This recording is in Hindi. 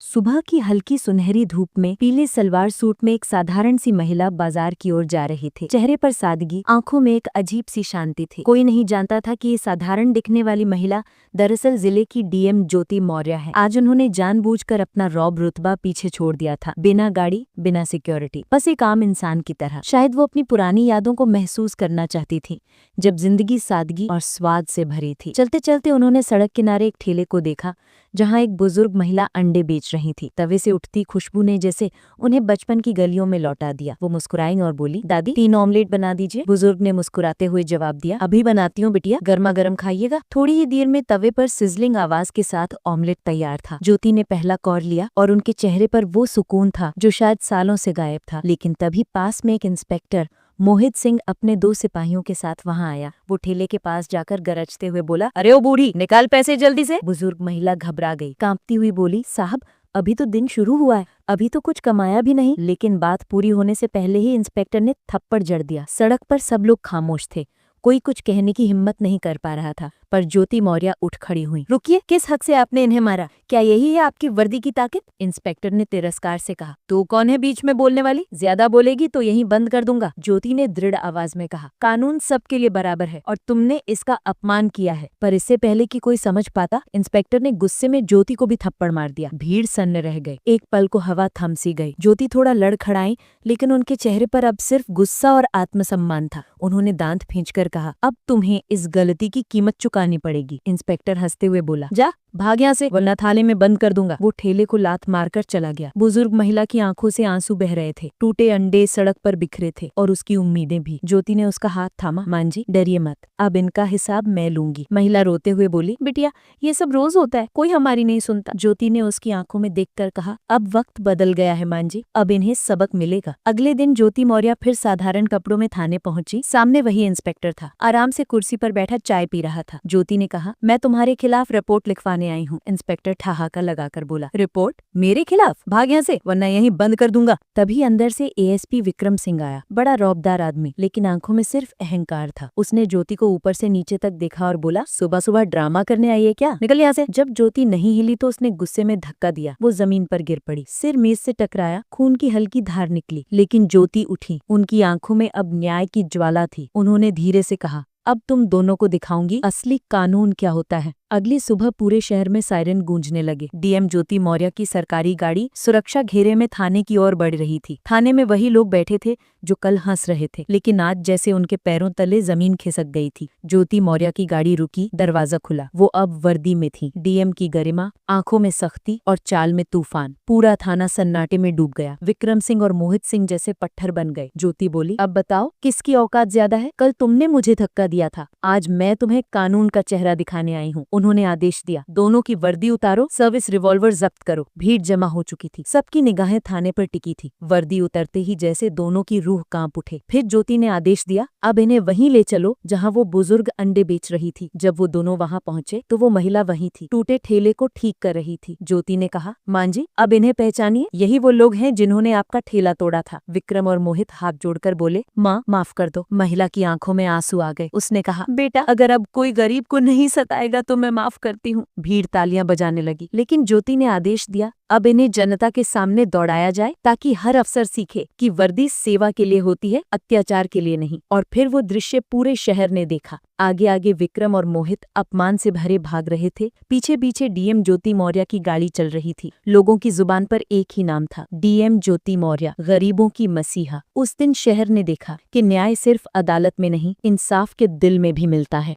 सुबह की हल्की सुनहरी धूप में पीले सलवार सूट में एक साधारण सी महिला बाजार की ओर जा रही थी। चेहरे पर सादगी, आंखों में एक अजीब सी शांति थी। कोई नहीं जानता था कि ये साधारण दिखने वाली महिला दरअसल जिले की डीएम ज्योति मौर्य है। आज उन्होंने जानबूझकर अपना रॉब रुतबा पीछे छोड़ दिया था, बिना गाड़ी, बिना सिक्योरिटी, बस एक आम इंसान की तरह। शायद वो अपनी पुरानी यादों को महसूस करना चाहती थी, जब जिंदगी सादगी और स्वाद से भरी थी। चलते चलते उन्होंने सड़क किनारे एक ठेले को देखा, जहां एक बुजुर्ग महिला अंडे बेच रही थी। तवे से उठती खुशबू ने जैसे उन्हें बचपन की गलियों में लौटा दिया। वो मुस्कुराई और बोली, दादी 3 ऑमलेट बना दीजिए। बुजुर्ग ने मुस्कुराते हुए जवाब दिया, अभी बनाती हूँ बिटिया, गर्मा गर्म खाइएगा। थोड़ी ही देर में तवे पर सिजलिंग आवाज के साथ ऑमलेट तैयार था। ज्योति ने पहला कौर लिया और उनके चेहरे पर वो सुकून था जो शायद सालों से गायब था। लेकिन तभी पास में एक इंस्पेक्टर मोहित सिंह अपने 2 सिपाहियों के साथ वहां आया। वो ठेले के पास जाकर गरजते हुए बोला, अरे ओ बूढ़ी, निकाल पैसे जल्दी से। बुजुर्ग महिला घबरा गई, कांपती हुई बोली, साहब अभी तो दिन शुरू हुआ है, अभी तो कुछ कमाया भी नहीं। लेकिन बात पूरी होने से पहले ही इंस्पेक्टर ने थप्पड़ जड़ दिया। सड़क पर सब लोग खामोश थे, कोई कुछ कहने की हिम्मत नहीं कर पा रहा था। पर ज्योति मौर्य उठ खड़ी हुई। रुकिए, किस हक से आपने इन्हें मारा? क्या यही है आपकी वर्दी की ताकत? इंस्पेक्टर ने तिरस्कार से कहा। तू कौन है बीच में बोलने वाली? ज्यादा बोलेगी तो यहीं बंद कर दूंगा। ज्योति ने दृढ़ आवाज में कहा, कानून सबके लिए बराबर है और तुमने इसका अपमान किया है। पर इससे पहले कि कोई समझ पाता, इंस्पेक्टर ने गुस्से में ज्योति को भी थप्पड़ मार दिया। भीड़ सन्न रह गई, एक पल को हवा थम सी गई। ज्योति थोड़ा लड़खड़ाई, लेकिन उनके चेहरे पर अब सिर्फ गुस्सा और आत्मसम्मान था। उन्होंने दांत खींचकर कहा, अब तुम्हें इस गलती की कीमत चुकानी पड़ेगी। इंस्पेक्टर हंसते हुए बोला, जा भाग यहाँ से, वरना थाले में बंद कर दूंगा। वो ठेले को लात मारकर चला गया। बुजुर्ग महिला की आंखों से आंसू बह रहे थे, टूटे अंडे सड़क पर बिखरे थे और उसकी उम्मीदें भी। ज्योति ने उसका हाथ थामा। मां जी, डरिए मत, अब इनका हिसाब मैं लूंगी। महिला रोते हुए बोली, बिटिया ये सब रोज होता है, कोई हमारी नहीं सुनता। ज्योति ने उसकी आंखों में देखकर कहा, अब वक्त बदल गया है मां जी, अब इन्हें सबक मिलेगा। अगले दिन ज्योति मौर्य फिर साधारण कपड़ों में थाने पहुंची। सामने वही इंस्पेक्टर था, आराम से कुर्सी पर बैठा चाय पी रहा था। ज्योति ने कहा, मैं तुम्हारे खिलाफ रिपोर्ट लिखवाने आई हूँ। इंस्पेक्टर ठहाका लगाकर बोला, रिपोर्ट मेरे खिलाफ? भाग यहाँ से, वरना यहीं बंद कर दूंगा। तभी अंदर से एएसपी विक्रम सिंह आया, बड़ा रौबदार आदमी, लेकिन आंखों में सिर्फ अहंकार था। उसने ज्योति को ऊपर से नीचे तक देखा और बोला, सुबह सुबह ड्रामा करने आई है क्या? निकल यहाँ से। जब ज्योति नहीं हिली तो उसने गुस्से में धक्का दिया। वो जमीन पर गिर पड़ी, सिर मेज से टकराया, खून की हल्की धार निकली। लेकिन ज्योति उठी, उनकी आंखों में अब न्याय की ज्वाला थी। उन्होंने धीरे से कहा, अब तुम दोनों को दिखाऊंगी असली कानून क्या होता है। अगली सुबह पूरे शहर में सायरन गूंजने लगे। डीएम ज्योति मौर्य की सरकारी गाड़ी सुरक्षा घेरे में थाने की ओर बढ़ रही थी। थाने में वही लोग बैठे थे जो कल हंस रहे थे, लेकिन आज जैसे उनके पैरों तले जमीन खिसक गई थी। ज्योति मौर्य की गाड़ी रुकी, दरवाजा खुला। वो अब वर्दी में थी, डीएम की गरिमा, आंखों में सख्ती और चाल में तूफान। पूरा थाना सन्नाटे में डूब गया। विक्रम सिंह और मोहित सिंह जैसे पत्थर बन गए। ज्योति बोली, अब बताओ किसकी औकात ज्यादा है? कल तुमने मुझे धक्का दिया था, आज मैं तुम्हें कानून का चेहरा दिखाने आई हूँ। उन्होंने आदेश दिया, दोनों की वर्दी उतारो, सर्विस रिवॉल्वर जब्त करो। भीड़ जमा हो चुकी थी, सबकी निगाहें थाने पर टिकी थी। वर्दी उतरते ही जैसे दोनों की रूह कांप उठे। फिर ज्योति ने आदेश दिया, अब इन्हें वहीं ले चलो जहां वो बुजुर्ग अंडे बेच रही थी। जब वो दोनों वहां पहुंचे तो वो महिला वहीं थी, टूटे ठेले को ठीक कर रही थी। ज्योति ने कहा, मां जी, अब इन्हें पहचानिए, यही वो लोग हैं जिन्होंने आपका ठेला तोड़ा था। विक्रम और मोहित हाथ जोड़कर बोले, माँ माफ कर दो। महिला की आंखों में आंसू आ गए। उसने कहा, बेटा अगर अब कोई गरीब को नहीं सताएगा तो मैं माफ करती हूँ। भीड़ तालियां बजाने लगी, लेकिन ज्योति ने आदेश दिया, अब इन्हें जनता के सामने दौड़ाया जाए ताकि हर अफसर सीखे कि वर्दी सेवा के लिए होती है, अत्याचार के लिए नहीं। और फिर वो दृश्य पूरे शहर ने देखा। आगे आगे विक्रम और मोहित अपमान से भरे भाग रहे थे, पीछे पीछे डीएम ज्योति मौर्य की गाड़ी चल रही थी। लोगों की जुबान पर एक ही नाम था, डीएम ज्योति मौर्य, गरीबों की मसीहा। उस दिन शहर ने देखा कि न्याय सिर्फ अदालत में नहीं, इंसाफ के दिल में भी मिलता है।